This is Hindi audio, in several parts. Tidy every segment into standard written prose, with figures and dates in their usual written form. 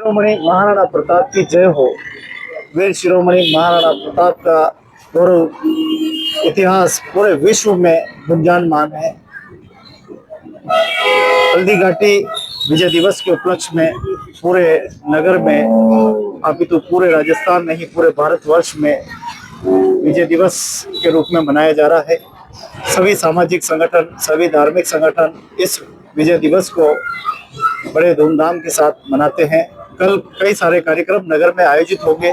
शिरोमणि महाराणा प्रताप की जय हो। वीर शिरोमणि महाराणा प्रताप का गौरव इतिहास पूरे विश्व में गुंजायमान है। हल्दी घाटी विजय दिवस के उपलक्ष्य में पूरे नगर में, अभी तो पूरे राजस्थान नहीं पूरे भारतवर्ष में विजय दिवस के रूप में मनाया जा रहा है। सभी सामाजिक संगठन, सभी धार्मिक संगठन इस विजय दिवस को बड़े धूमधाम के साथ मनाते हैं। कल कई सारे कार्यक्रम नगर में आयोजित होंगे,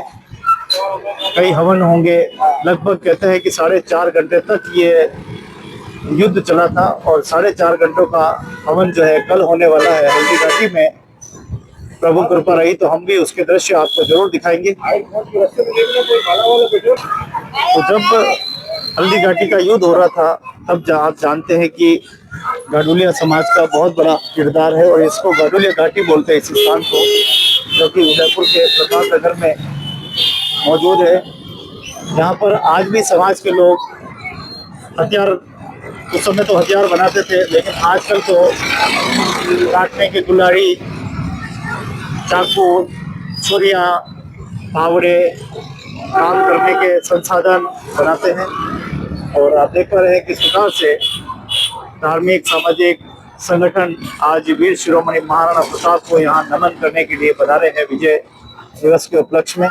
कई हवन होंगे। लगभग कहते हैं कि 4.5 घंटे तक ये युद्ध चला था और 4.5 घंटों का हवन जो है कल होने वाला है हल्दी घाटी में। प्रभु कृपा रही तो हम भी उसके दृश्य आपको जरूर दिखाएंगे। तो जब हल्दी घाटी का युद्ध हो रहा था तब आप जानते हैं कि गाडुलिया समाज का बहुत बड़ा किरदार है और इसको गाडुलिया घाटी बोलते हैं इस स्थान को, जो कि उदयपुर के प्रताप नगर में मौजूद है। यहाँ पर आज भी समाज के लोग हथियार, उस समय तो हथियार बनाते थे, लेकिन आजकल तो काटने की कुल्हाड़ी, चाकू, छुरियाँ, फावड़े, काम करने के संसाधन बनाते हैं। और आप देख पा रहे हैं किस प्रकार से धार्मिक सामाजिक संगठन आज वीर शिरोमणि महाराणा प्रताप को यहाँ नमन करने के लिए पधारे हैं विजय दिवस के उपलक्ष्य में।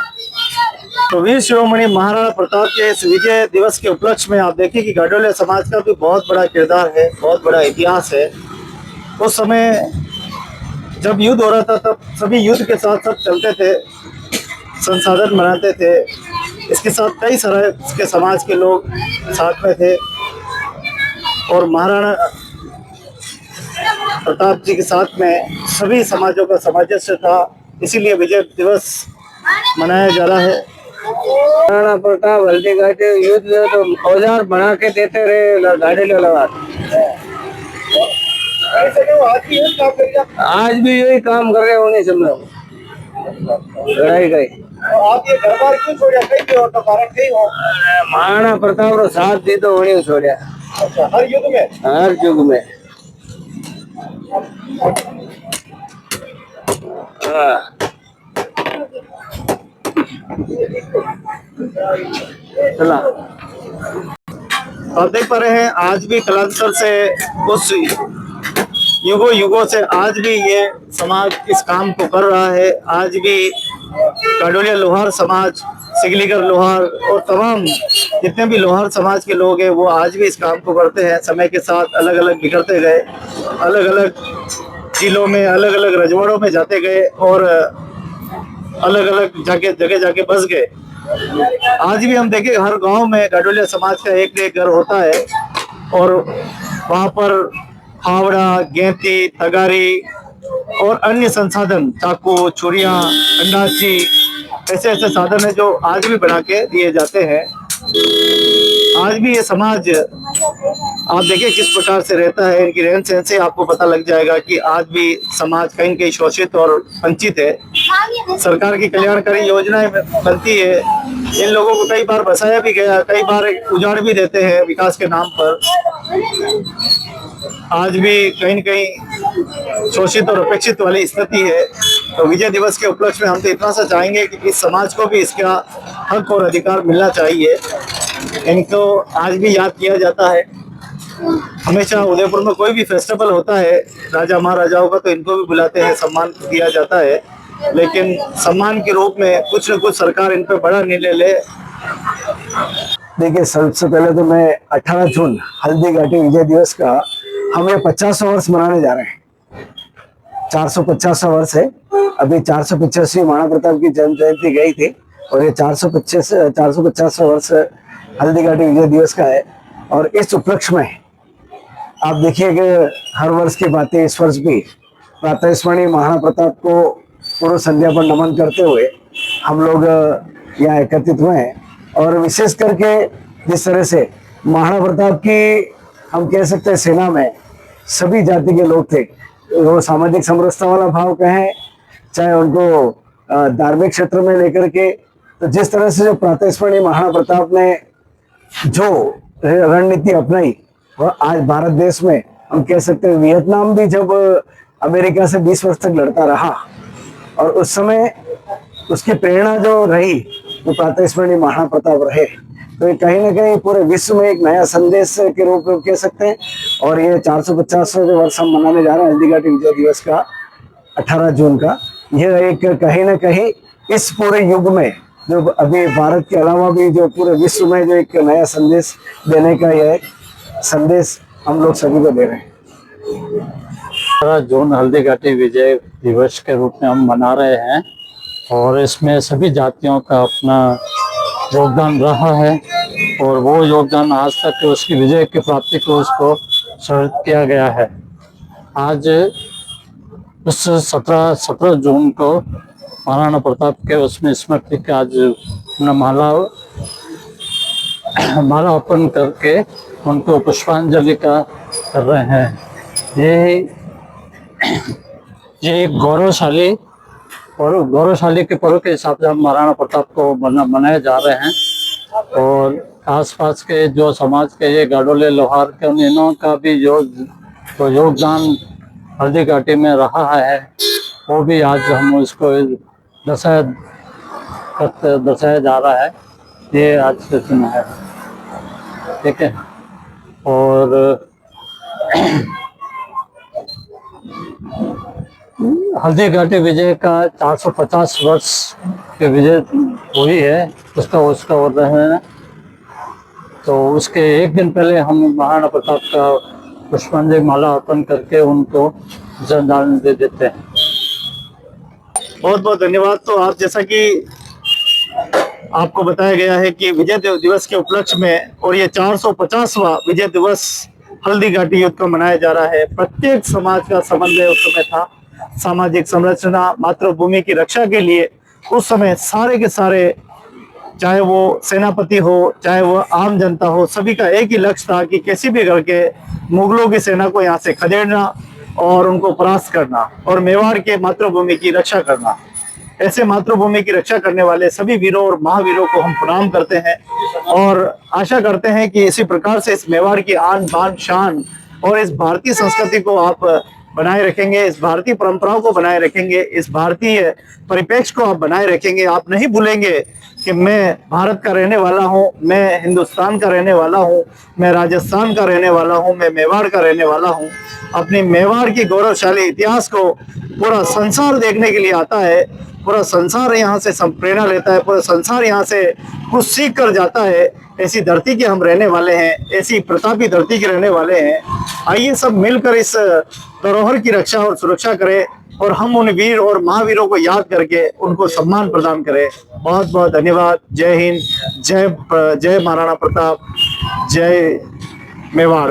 तो वीर शिरोमणि महाराणा प्रताप के इस विजय दिवस के उपलक्ष्य में आप देखिए कि गाडोलिया समाज का भी बहुत बड़ा किरदार है, बहुत बड़ा इतिहास है। उस समय जब युद्ध हो रहा था तब सभी युद्ध के साथ सब चलते थे, संसाधन बनाते थे। इसके साथ कई सारे के समाज के लोग साथ में थे और महाराणा प्रताप जी के साथ में सभी समाजों का सामंजस्य था, इसीलिए विजय दिवस मनाया जा रहा है। महाराणा प्रताप हल्दी घाटी युद्ध में तो औजार बना के देते रहे गाड़ी लगा। आज भी यही काम कर रहे होने सब लोग लड़ाई गई। आप ये घर बार क्यों छोड़ा? कहीं और तो कारण कहीं हो। महाराणा प्रताप रो साथ दी तो उन्हें छोड़ा। अच्छा, हर युग में? हर युग में। चला आप देख पा रहे हैं आज भी कलांतर से उस युगों युगों से आज भी ये समाज इस काम को कर रहा है। आज भी गाडोलिया लोहार समाज, सिगलीगर लोहार और तमाम जितने भी लोहार समाज के लोग हैं वो आज भी इस काम को करते हैं। समय के साथ अलग अलग बिखरते गए, अलग अलग जिलों में, अलग अलग रजवाड़ों में जाते गए और अलग अलग जगह जाके बस गए। आज भी हम देखें हर गांव में गाडोलिया समाज का एक एक घर होता है और वहां पर फावड़ा, गेंती, तगारी और अन्य संसाधन, चाकू, छुरियां, अंडाची, ऐसे ऐसे साधन है जो आज भी बना के दिए जाते हैं। आज भी ये समाज आप देखिए किस प्रकार से रहता है, इनकी रहन सहन से आपको पता लग जाएगा कि आज भी समाज कहीं कहीं शोषित और वंचित है। सरकार की कल्याणकारी योजनाएं बनती है, इन लोगों को कई बार बसाया भी गया, कई बार उजाड़ भी देते हैं विकास के नाम पर। आज भी कहीं न कहीं शोषित और उपेक्षित वाली स्थिति है। तो विजय दिवस के उपलक्ष्य में हम तो इतना सा चाहेंगे कि इस समाज को भी इसका हक और अधिकार मिलना चाहिए। इनको आज भी याद किया जाता है। हमेशा उदयपुर में कोई भी फेस्टिवल होता है राजा महाराजाओं का तो इनको भी बुलाते हैं, सम्मान दिया जाता है, लेकिन सम्मान के रूप में कुछ न कुछ सरकार इन पर बड़ा निर्णय ले। देखिए, सबसे पहले तो मैं 18 जून हल्दी घाटी विजय दिवस का हम ये 50वां वर्ष मनाने जा रहे हैं। 450वां वर्ष है। अभी 485 महाराणा प्रताप की जन्म जयंती गई थी और ये 450वां वर्ष हल्दी घाटी विजय दिवस का है। और इस उपलक्ष्य में आप देखिए कि हर वर्ष की बातें इस वर्ष भी प्रातः स्मरणीय महाराणा प्रताप को पूर्व संध्या पर नमन करते हुए हम लोग यहाँ एकत्रित हुए हैं। और विशेष करके जिस तरह से महाराणा प्रताप की हम कह सकते हैं सेना में सभी जाति के लोग थे, वो सामाजिक समरसता वाला भाव कहें, चाहे उनको धार्मिक क्षेत्र में लेकर के, तो जिस तरह से जो प्रातः स्मरणीय महाराणा प्रताप ने जो रणनीति अपनाई वह आज भारत देश में हम कह सकते हैं। वियतनाम भी जब अमेरिका से 20 वर्ष तक लड़ता रहा और उस समय उसकी प्रेरणा जो रही वो प्रातः स्मरणीय महाराणा प्रताप रहे। तो ये कहीं ना कहीं पूरे विश्व में एक नया संदेश के रूप में कह सकते हैं। और ये 450वें वर्ष हम मनाने जा रहे हैं हल्दी घाटी विजय दिवस का 18 जून का। यह एक कहीं ना कहीं इस पूरे युग में जो अभी भारत के अलावा भी जो पूरे विश्व में जो एक नया संदेश देने का यह संदेश हम लोग सभी को दे रहे हैं। 18 जून हल्दी घाटी विजय दिवस के रूप में हम मना रहे हैं और इसमें सभी जातियों का अपना योगदान रहा है और वो योगदान आज तक उसकी विजय की प्राप्ति को उसको सुनिश्चित किया गया है। आज उस 17 जून को महाराणा प्रताप के उसमें स्मृति के आज माला अर्पण करके उनको पुष्पांजलि का कर रहे हैं। ये एक गौरवशाली के पर्व के हिसाब से हम महाराणा प्रताप को मनाए जा रहे हैं। और आसपास के जो समाज के ये गाडोले लोहार के इन्हों का भी योगदान हल्दी घाटी में रहा है, वो भी आज हम उसको दर्शाया जा रहा है। ये आज से सुना है, ठीक है। और हल्दी घाटी विजय का 450 वर्ष के विजय हुई है उसका हो रहे हैं। तो उसके एक दिन पहले हम महाराणा प्रताप का पुष्पांजलि माला अर्पण करके उनको श्रद्धांजलि दे देते हैं। बहुत बहुत धन्यवाद। तो आप जैसा कि आपको बताया गया है कि विजय दिवस के उपलक्ष्य में और ये 450वां विजय दिवस हल्दी घाटी युद्ध को मनाया जा रहा है। प्रत्येक समाज का समन्वय उस समय था। सामाजिक संरचना, मातृभूमि की रक्षा के लिए उस समय सारे के सारे, चाहे वो सेनापति हो चाहे वो आम जनता हो, सभी का एक ही लक्ष्य था कि किसी भी करके मुगलों की सेना को यहाँ से खदेड़ना और उनको परास्त करना और मेवाड़ के मातृभूमि की रक्षा करना। ऐसे मातृभूमि की रक्षा करने वाले सभी वीरों और महावीरों को हम प्रणाम करते हैं और आशा करते हैं कि इसी प्रकार से इस मेवाड़ की आन बान शान और इस भारतीय संस्कृति को आप बनाए रखेंगे, इस भारतीय परंपराओं को बनाए रखेंगे, इस भारतीय परिप्रेक्ष्य को आप बनाए रखेंगे। आप नहीं भूलेंगे कि मैं भारत का रहने वाला हूँ, मैं हिंदुस्तान का रहने वाला हूँ, मैं राजस्थान का रहने वाला हूँ, मैं मेवाड़ का रहने वाला हूँ। अपनी मेवाड़ की गौरवशाली इतिहास को पूरा संसार देखने के लिए आता है। पूरा संसार यहाँ से प्रेरणा लेता है, पूरा संसार यहाँ से कुछ सीख कर जाता है। ऐसी धरती के हम रहने वाले हैं, ऐसी प्रतापी धरती के रहने वाले हैं। आइए सब मिलकर इस धरोहर की रक्षा और सुरक्षा करें और हम उन वीर और महावीरों को याद करके उनको सम्मान प्रदान करें। बहुत बहुत धन्यवाद। जय हिंद, जय महाराणा प्रताप, जय मेवाड़।